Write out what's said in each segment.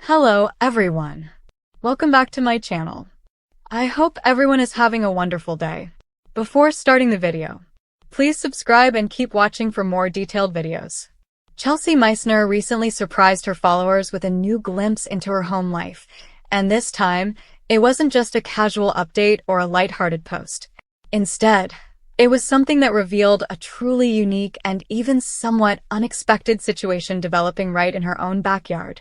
Hello, everyone. Welcome back to my channel. I hope everyone is having a wonderful day. Before starting the video, please subscribe and keep watching for more detailed videos. Chelsea Meissner recently surprised her followers with a new glimpse into her home life, and this time, it wasn't just a casual update or a lighthearted post. Instead, it was something that revealed a truly unique and even somewhat unexpected situation developing right in her own backyard.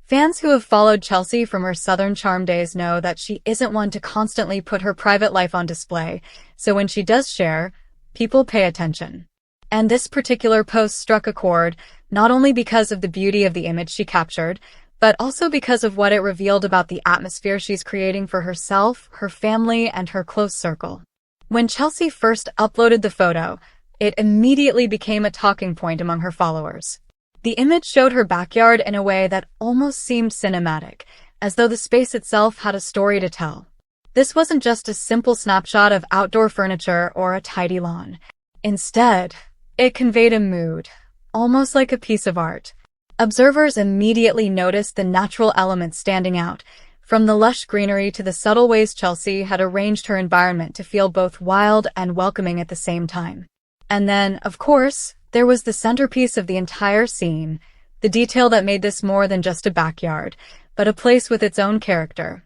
Fans who have followed Chelsea from her Southern charm days know that she isn't one to constantly put her private life on display, so when she does share, people pay attention. And this particular post struck a chord, not only because of the beauty of the image she captured, but also because of what it revealed about the atmosphere she's creating for herself, her family, and her close circle. When Chelsea first uploaded the photo, it immediately became a talking point among her followers. The image showed her backyard in a way that almost seemed cinematic, as though the space itself had a story to tell. This wasn't just a simple snapshot of outdoor furniture or a tidy lawn. Instead, it conveyed a mood, almost like a piece of art. Observers immediately noticed the natural elements standing out, from the lush greenery to the subtle ways Chelsea had arranged her environment to feel both wild and welcoming at the same time. And then, of course, there was the centerpiece of the entire scene, the detail that made this more than just a backyard, but a place with its own character.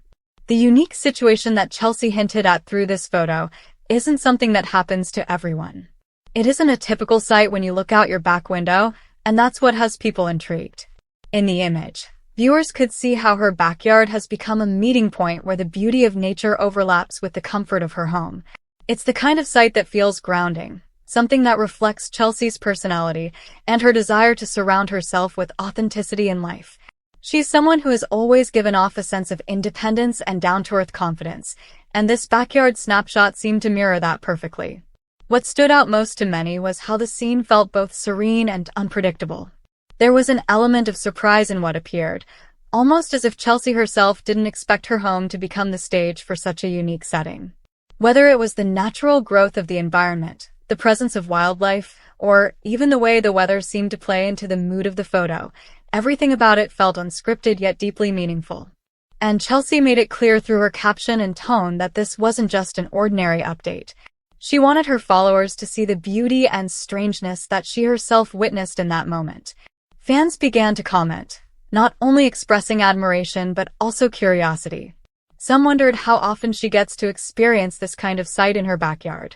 The unique situation that Chelsea hinted at through this photo isn't something that happens to everyone. It isn't a typical sight when you look out your back window, and that's what has people intrigued. In the image, viewers could see how her backyard has become a meeting point where the beauty of nature overlaps with the comfort of her home. It's the kind of sight that feels grounding, something that reflects Chelsea's personality and her desire to surround herself with authenticity in life. She's someone who has always given off a sense of independence and down-to-earth confidence, and this backyard snapshot seemed to mirror that perfectly. What stood out most to many was how the scene felt both serene and unpredictable. There was an element of surprise in what appeared, almost as if Chelsea herself didn't expect her home to become the stage for such a unique setting. Whether it was the natural growth of the environment, the presence of wildlife, or even the way the weather seemed to play into the mood of the photo, everything about it felt unscripted yet deeply meaningful. And Chelsea made it clear through her caption and tone that this wasn't just an ordinary update. She wanted her followers to see the beauty and strangeness that she herself witnessed in that moment. Fans began to comment, not only expressing admiration but also curiosity. Some wondered how often she gets to experience this kind of sight in her backyard.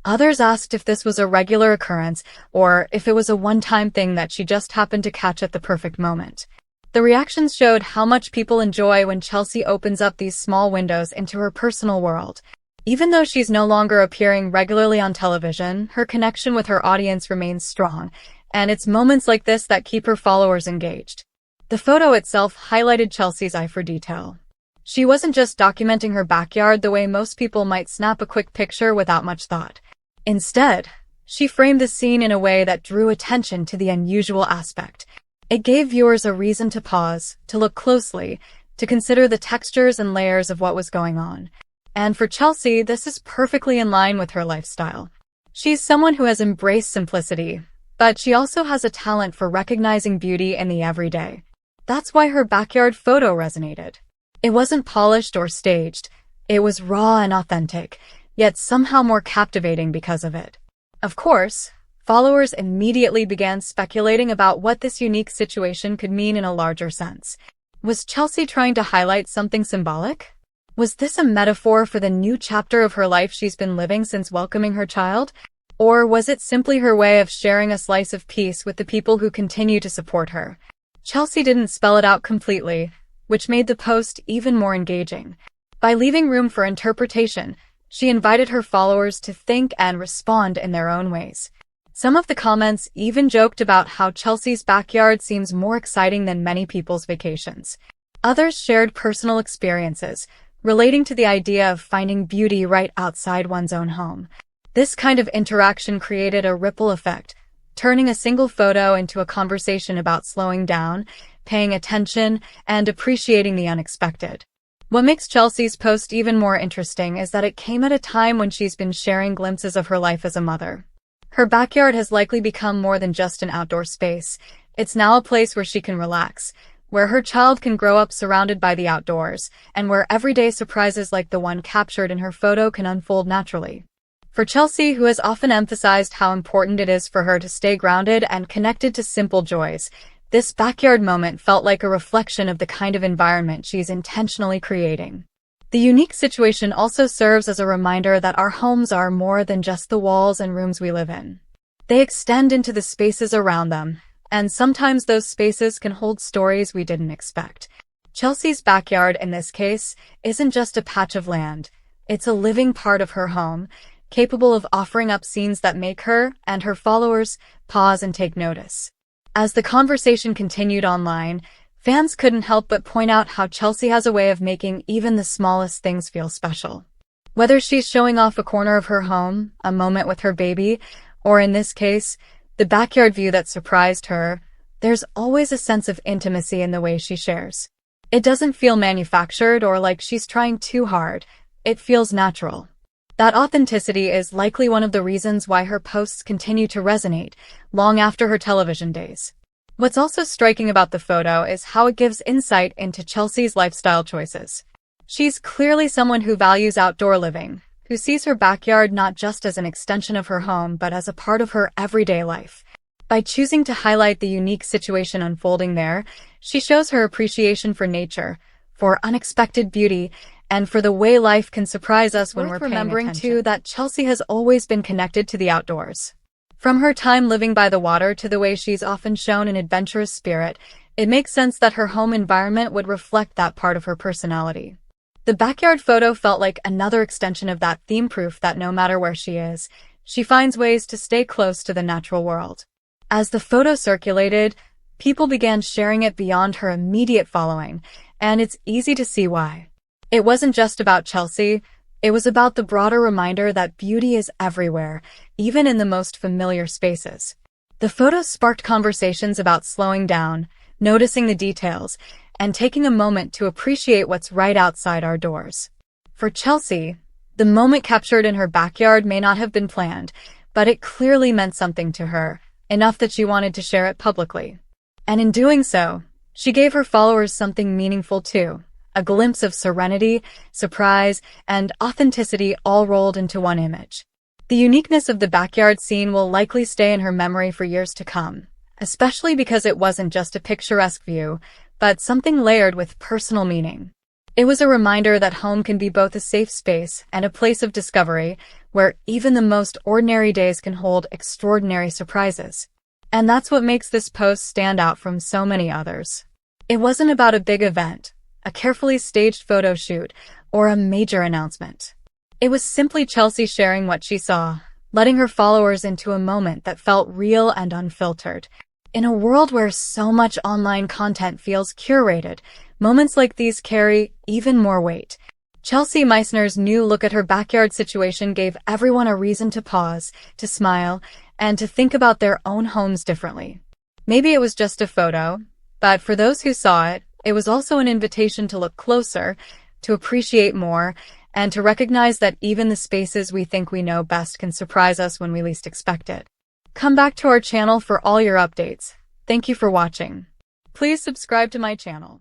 Others asked if this was a regular occurrence or if it was a one-time thing that she just happened to catch at the perfect moment. The reactions showed how much people enjoy when Chelsea opens up these small windows into her personal world. Even though she's no longer appearing regularly on television, her connection with her audience remains strong, and it's moments like this that keep her followers engaged. The photo itself highlighted Chelsea's eye for detail. She wasn't just documenting her backyard the way most people might snap a quick picture without much thought. Instead, she framed the scene in a way that drew attention to the unusual aspect. It gave viewers a reason to pause, to look closely, to consider the textures and layers of what was going on. And for Chelsea, this is perfectly in line with her lifestyle. She's someone who has embraced simplicity, but she also has a talent for recognizing beauty in the everyday. That's why her backyard photo resonated. It wasn't polished or staged. It was raw and authentic, yet somehow more captivating because of it. Of course, followers immediately began speculating about what this unique situation could mean in a larger sense. Was Chelsea trying to highlight something symbolic? Was this a metaphor for the new chapter of her life she's been living since welcoming her child? Or was it simply her way of sharing a slice of peace with the people who continue to support her? Chelsea didn't spell it out completely, which made the post even more engaging. By leaving room for interpretation, she invited her followers to think and respond in their own ways. Some of the comments even joked about how Chelsea's backyard seems more exciting than many people's vacations. Others shared personal experiences, relating to the idea of finding beauty right outside one's own home. This kind of interaction created a ripple effect, turning a single photo into a conversation about slowing down, paying attention, and appreciating the unexpected. What makes Chelsea's post even more interesting is that it came at a time when she's been sharing glimpses of her life as a mother. Her backyard has likely become more than just an outdoor space. It's now a place where she can relax, where her child can grow up surrounded by the outdoors, and where everyday surprises like the one captured in her photo can unfold naturally. For Chelsea, who has often emphasized how important it is for her to stay grounded and connected to simple joys, this backyard moment felt like a reflection of the kind of environment she's intentionally creating. The unique situation also serves as a reminder that our homes are more than just the walls and rooms we live in. They extend into the spaces around them, and sometimes those spaces can hold stories we didn't expect. Chelsea's backyard, in this case, isn't just a patch of land. It's a living part of her home, capable of offering up scenes that make her and her followers pause and take notice. As the conversation continued online, fans couldn't help but point out how Chelsea has a way of making even the smallest things feel special. Whether she's showing off a corner of her home, a moment with her baby, or in this case, the backyard view that surprised her, there's always a sense of intimacy in the way she shares. It doesn't feel manufactured or like she's trying too hard. It feels natural. That authenticity is likely one of the reasons why her posts continue to resonate long after her television days. What's also striking about the photo is how it gives insight into Chelsea's lifestyle choices. She's clearly someone who values outdoor living, who sees her backyard not just as an extension of her home but as a part of her everyday life. By choosing to highlight the unique situation unfolding there, she shows her appreciation for nature, for unexpected beauty, and for the way life can surprise us when we're paying attention. Remembering, too, that Chelsea has always been connected to the outdoors. From her time living by the water to the way she's often shown an adventurous spirit, it makes sense that her home environment would reflect that part of her personality. The backyard photo felt like another extension of that theme, proof that no matter where she is, she finds ways to stay close to the natural world. As the photo circulated, people began sharing it beyond her immediate following, and it's easy to see why. It wasn't just about Chelsea, it was about the broader reminder that beauty is everywhere, even in the most familiar spaces. The photos sparked conversations about slowing down, noticing the details, and taking a moment to appreciate what's right outside our doors. For Chelsea, the moment captured in her backyard may not have been planned, but it clearly meant something to her, enough that she wanted to share it publicly. And in doing so, she gave her followers something meaningful too. A glimpse of serenity, surprise, and authenticity all rolled into one image. The uniqueness of the backyard scene will likely stay in her memory for years to come, especially because it wasn't just a picturesque view, but something layered with personal meaning. It was a reminder that home can be both a safe space and a place of discovery, where even the most ordinary days can hold extraordinary surprises. And that's what makes this post stand out from so many others. It wasn't about a big event, a carefully staged photo shoot, or a major announcement. It was simply Chelsea sharing what she saw, letting her followers into a moment that felt real and unfiltered. In a world where so much online content feels curated, moments like these carry even more weight. Chelsea Meissner's new look at her backyard situation gave everyone a reason to pause, to smile, and to think about their own homes differently. Maybe it was just a photo, but for those who saw it, it was also an invitation to look closer, to appreciate more, and to recognize that even the spaces we think we know best can surprise us when we least expect it. Come back to our channel for all your updates. Thank you for watching. Please subscribe to my channel.